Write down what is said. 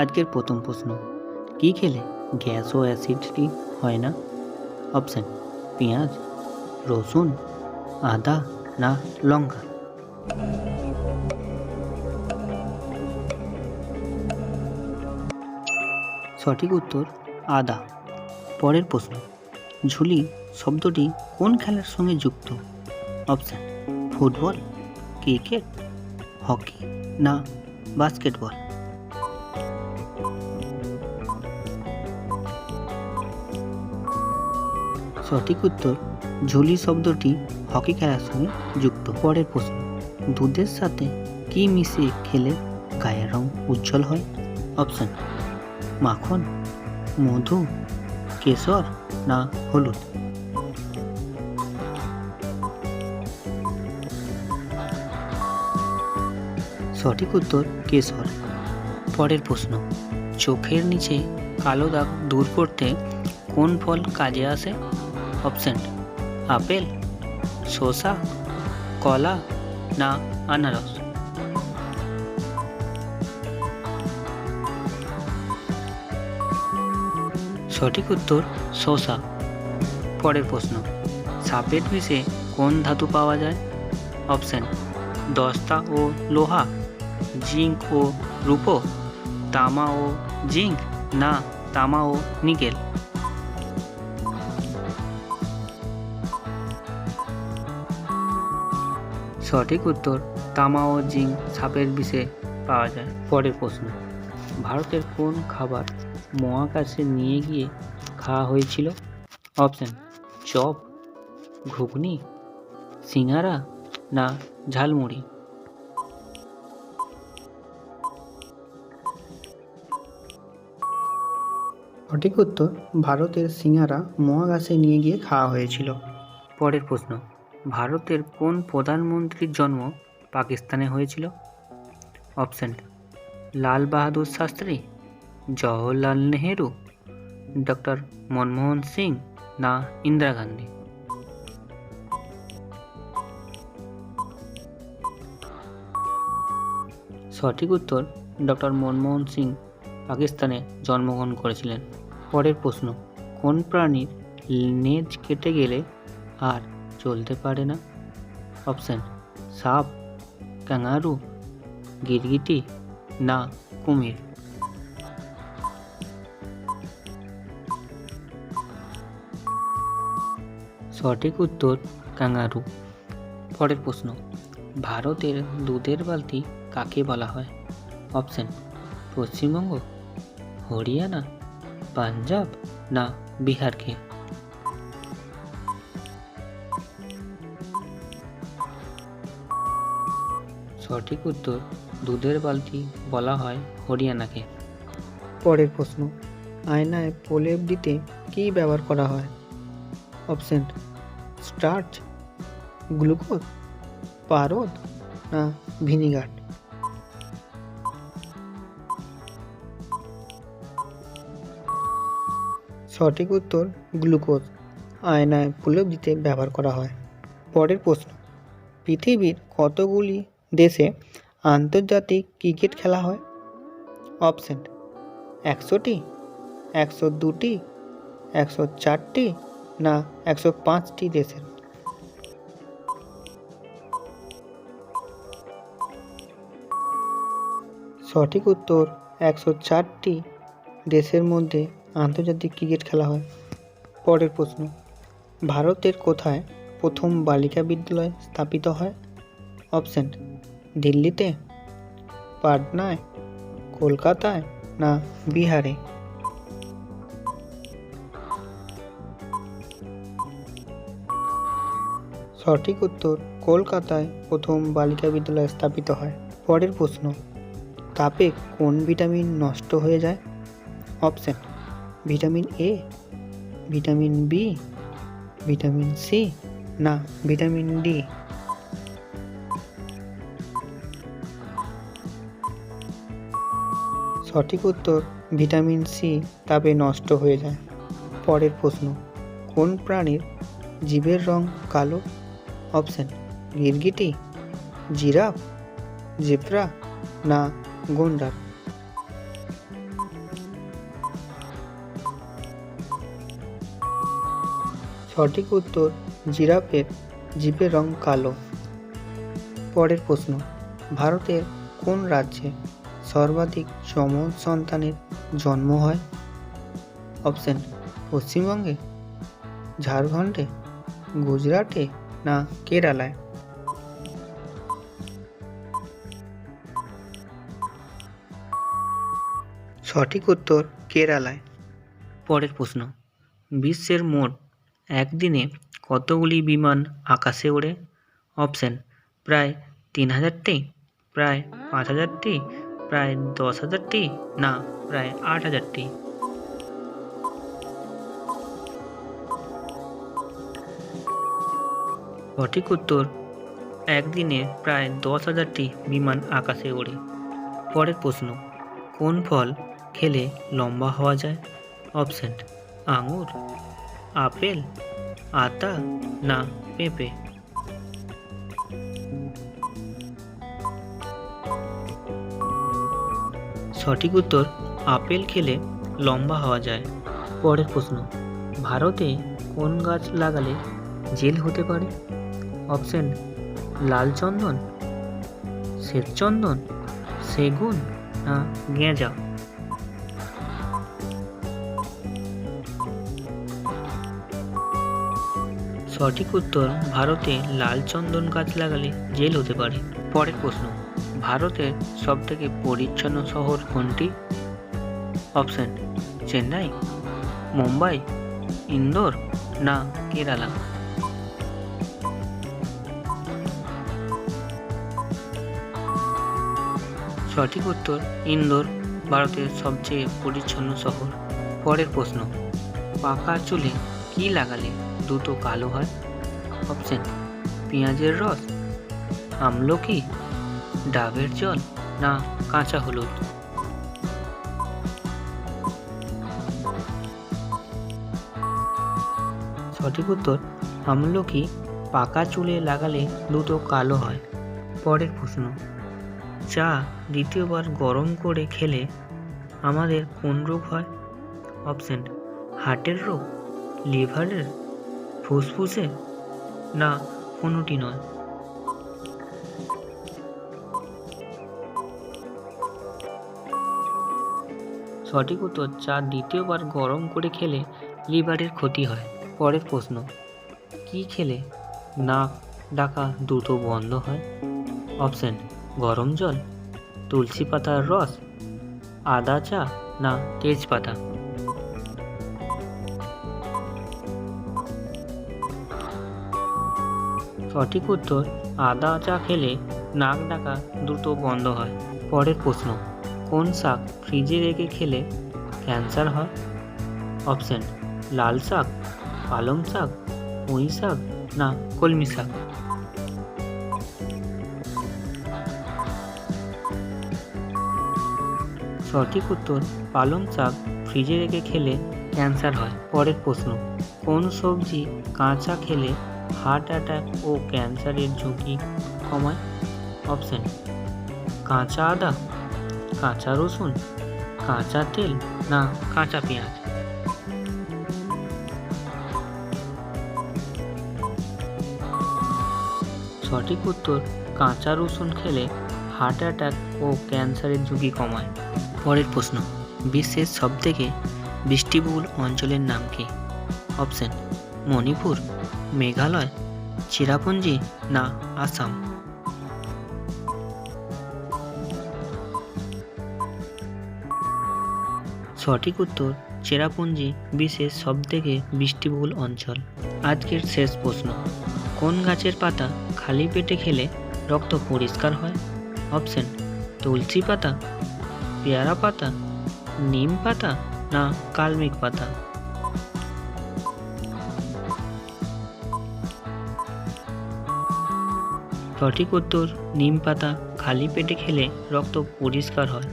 আজকের প্রথম প্রশ্ন, কি খেলে গ্যাস ও অ্যাসিডিটি হয় না? অপশান: পেঁয়াজ, রসুন, আদা না লঙ্কা। সঠিক উত্তর আদা। পরের প্রশ্ন, ঝুলি শব্দটি কোন খেলার সঙ্গে যুক্ত? অপশান: ফুটবল, ক্রিকেট, হকি না বাস্কেটবল। সঠিক উত্তর ঝুলি শব্দটি হকি খেলার সঙ্গে যুক্ত। পরের প্রশ্ন, দুধের সাথে কি মিশিয়ে খেলে গায়ের রং উজ্জ্বল হয়? অপশান: মাখন, মধু, কেশর না হলুদ। সঠিক উত্তর কেশর। পরের প্রশ্ন, চোখের নিচে কালো দাগ দূর করতে কোন ফল কাজে আসে? অপশান: আপেল, শসা, কলা না আনারস। সঠিক উত্তর শসা। পরের প্রশ্ন, সাপের বিষে কোন ধাতু পাওয়া যায়? অপশান: দস্তা ও লোহা, জিঙ্ক ও রূপো, তামা ও জিঙ্ক না তামা ও নিকেল। সঠিক উত্তর তামা ও জিঙ্ক সাপের বিষে পাওয়া যায়। পরের প্রশ্ন, ভারতের কোন খাবার মহাকাশে নিয়ে গিয়ে খাওয়া হয়েছিল? অপশান: চপ, ঘুগনি, সিঙ্গারা না ঝালমুড়ি। সঠিক উত্তর ভারতের সিঙ্গারা মহাকাশে নিয়ে গিয়ে খাওয়া হয়েছিল। পরের প্রশ্ন, ভারতের কোন প্রধানমন্ত্রীর জন্ম পাকিস্তানে হয়েছিল? অপশান: লাল বাহাদুর শাস্ত্রী, জওহরলাল নেহেরু, ডক্টর মনমোহন সিং না ইন্দিরা গান্ধী। সঠিক উত্তর ডক্টর মনমোহন সিং পাকিস্তানে জন্মগ্রহণ করেছিলেন। পরের প্রশ্ন, কোন প্রাণীর নেজ কেটে গেলে আর চলতে পারে না? অপশান: সাপ, ক্যাঙ্গারু, গিরগিটি না কুমির। সঠিক উত্তর ক্যাঙ্গারু। পরের প্রশ্ন, ভারতের দুধের বালতি কাকে বলা হয়? অপশান: পশ্চিমবঙ্গ, হরিয়ানা, পাঞ্জাব না বিহারকে। সঠিক উত্তর দুধের বালতি বলা হয় হরিয়ানাকে। পরের প্রশ্ন, আয়নায় প্রলেপ দিতে কী ব্যবহার করা হয়? অপশান: স্টার্চ, গ্লুকোজ, পারদ না ভিনিগার। সঠিক উত্তর গ্লুকোজ আয়নায় প্রলেপ দিতে ব্যবহার করা হয়। পরের প্রশ্ন, পৃথিবীর কতগুলি দেশে আন্তর্জাতিক ক্রিকেট খেলা হয়? অপশান: 100টি, 102টি, 104টি না 105টি দেশের। সঠিক উত্তর 104টি দেশের মধ্যে আন্তর্জাতিক ক্রিকেট খেলা হয়। পরের প্রশ্ন, ভারতের কোথায় প্রথম বালিকা বিদ্যালয় স্থাপিত হয়? অপশান: দিল্লিতে, পাটনায়, কলকাতায় না বিহারে। সঠিক উত্তর কলকাতায় প্রথম বালিকা বিদ্যালয় স্থাপিত হয়। পরের প্রশ্ন, তাপে কোন ভিটামিন নষ্ট হয়ে যায়? Option: vitamin A, vitamin B, vitamin C না ভিটামিন ডি। সঠিক উত্তর ভিটামিন সি তাপে নষ্ট হয়ে যায়। পরের প্রশ্ন, কোন প্রাণীর জিভের রং কালো? অপশান: গিরগিটি, জিরাফ, জেব্রা না গন্ডার। সঠিক উত্তর জিরাফের জিভের রং কালো। পরের প্রশ্ন, ভারতের কোন রাজ্যে সর্বাধিক যমজ সন্তানের জন্ম হয়? অপশন, পশ্চিমবঙ্গে, ঝাড়খণ্ডে, গুজরাটে না কেরালায়? সঠিক উত্তর কেরালায়। পরের প্রশ্ন, বিশ্বের মোট একদিনে কতগুলি বিমান আকাশে ওড়ে? অপশন, প্রায় 3000টি, প্রায় 5000টি, প্রায় 10,000টি না প্রায় 8,000টি? সঠিক উত্তর একদিনে প্রায় 10,000টি বিমান আকাশে ওড়ে। পরের প্রশ্ন, কোন ফল খেলে লম্বা হওয়া যায়? অপশন, আঙুর, আপেল, আতা না পেঁপে? সঠিক উত্তর আপেল খেলে লম্বা হওয়া যায়। পরের প্রশ্ন, ভারতে কোন গাছ লাগালে জেল হতে পারে? অপশন, লাল চন্দন, শ্বেতচন্দন, সেগুন না গেঁজা? সঠিক উত্তর ভারতে লাল চন্দন গাছ লাগালে জেল হতে পারে। পরের প্রশ্ন, ভারতের সবথেকে পরিচ্ছন্ন শহর কোনটি? অপশন, চেন্নাই, মুম্বাই, ইন্দোর না কেরালা? সঠিক উত্তর ইন্দোর ভারতের সবচেয়ে পরিচ্ছন্ন শহর। পরের প্রশ্ন, পাকা চুলে কি লাগালে দ্রুত কালো হয়? অপশন, পেঁয়াজের রস, আমলকি, ডাবের জল না কাঁচা হলুদ? সঠিক উত্তর আমলকি পাকা চুলে লাগালে দ্রুত কালো হয়। পরের প্রশ্ন, চা দ্বিতীয়বার গরম করে খেলে আমাদের কোন রোগ হয়? অপশন, হার্টের রোগ, লিভারের, ফুসফুসে না কোনোটি নয়? সঠিক উত্তর চা দ্বিতীয়বার গরম করে খেলে লিভারের ক্ষতি হয়। পরের প্রশ্ন, কি খেলে নাক ডাকা দ্রুত বন্ধ হয়? অপশন, গরম জল, তুলসী পাতার রস, আদা চা না তেজপাতা? সঠিক উত্তর আদা চা খেলে নাক ডাকা দ্রুত বন্ধ হয়। পরের প্রশ্ন, কোন শাক ফ্রিজে রেখে খেলে ক্যান্সার হয়? অপশন, লাল শাক, পালং শাক, পুঁই শাক না কলমি শাক? সঠিক উত্তর পালং শাক ফ্রিজে রেখে খেলে ক্যান্সার হয়। পরের প্রশ্ন, কোন সবজি কাঁচা খেলে হার্ট অ্যাটাক ও ক্যান্সারের ঝুঁকি কমায়? অপশন, কাঁচা আদা, কাঁচা রসুন, কাঁচা তেল না কাঁচা পেঁয়াজ? সঠিক উত্তর কাঁচা রসুন খেলে হার্ট অ্যাটাক ও ক্যান্সারের ঝুঁকি কমায়। পরের প্রশ্ন, বিশ্বের সবথেকে বৃষ্টিবহুল অঞ্চলের নাম কি? অপশন, মণিপুর, মেঘালয়, চেরাপুঞ্জি না আসাম? সঠিক উত্তর চেরাপুঞ্জি বিশ্বের সবথেকে বৃষ্টিবহুল অঞ্চল। আজকের শেষ প্রশ্ন, কোন গাছের পাতা খালি পেটে খেলে রক্ত পরিষ্কার হয়? অপশন, তুলসী পাতা, পেয়ারা পাতা, নিম পাতা না কালমেঘ পাতা? সঠিক উত্তর নিম পাতা খালি পেটে খেলে রক্ত পরিষ্কার হয়।